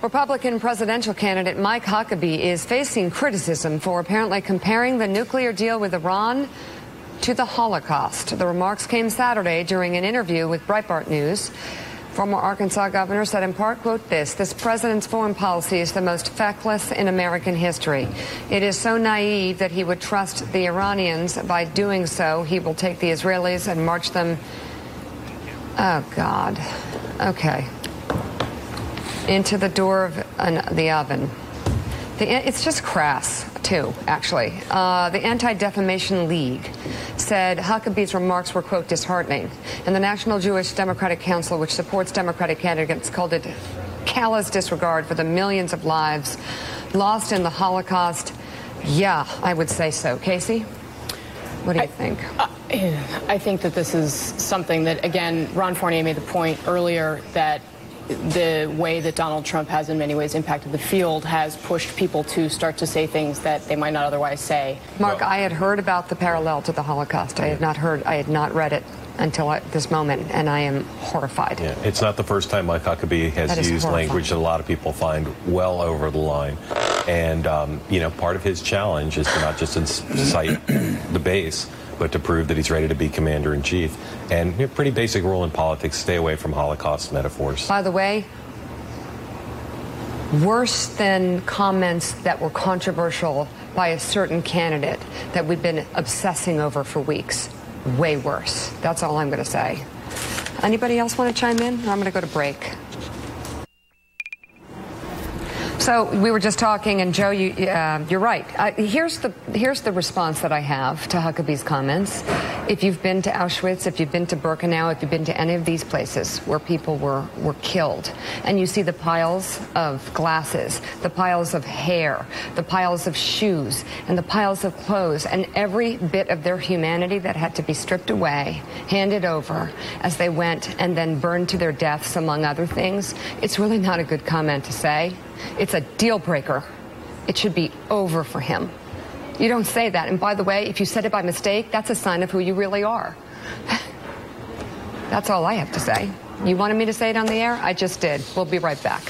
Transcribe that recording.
Republican presidential candidate Mike Huckabee is facing criticism for apparently comparing the nuclear deal with Iran to the Holocaust. The remarks came Saturday during an interview with Breitbart News. Former Arkansas governor said in part, quote, this president's foreign policy is the most feckless in American history. It is so naive that he would trust the Iranians. By doing so, he will take the Israelis and march them. Oh, God. Okay. Into the door of the oven. It's just crass, too, actually. The Anti-Defamation League said Huckabee's remarks were, quote, disheartening. And the National Jewish Democratic Council, which supports Democratic candidates, called it callous disregard for the millions of lives lost in the Holocaust. Yeah, I would say so. Casey, what do you think? I think that this is something that, again, Ron Fournier made the point earlier that the way that Donald Trump has in many ways impacted the field has pushed people to start to say things that they might not otherwise say. Mark, I had heard about the parallel to the Holocaust. I had not read it until this moment, and I am horrified. Yeah, it's not the first time Mike Huckabee has used language that a lot of people find well over the line. And, part of his challenge is to not just incite the base, but to prove that he's ready to be commander-in-chief. And a pretty basic rule in politics, stay away from Holocaust metaphors. By the way, worse than comments that were controversial by a certain candidate that we've been obsessing over for weeks. Way worse. That's all I'm going to say. Anybody else want to chime in? I'm going to go to break. So we were just talking, and Joe, you're right. Here's the response that I have to Huckabee's comments. If you've been to Auschwitz, if you've been to Birkenau, if you've been to any of these places where people were killed, and you see the piles of glasses, the piles of hair, the piles of shoes, and the piles of clothes, and every bit of their humanity that had to be stripped away, handed over as they went and then burned to their deaths, among other things, it's really not a good comment to say. It's a deal breaker. It should be over for him. You don't say that. And by the way, if you said it by mistake, that's a sign of who you really are. That's all I have to say. You wanted me to say it on the air? I just did. We'll be right back.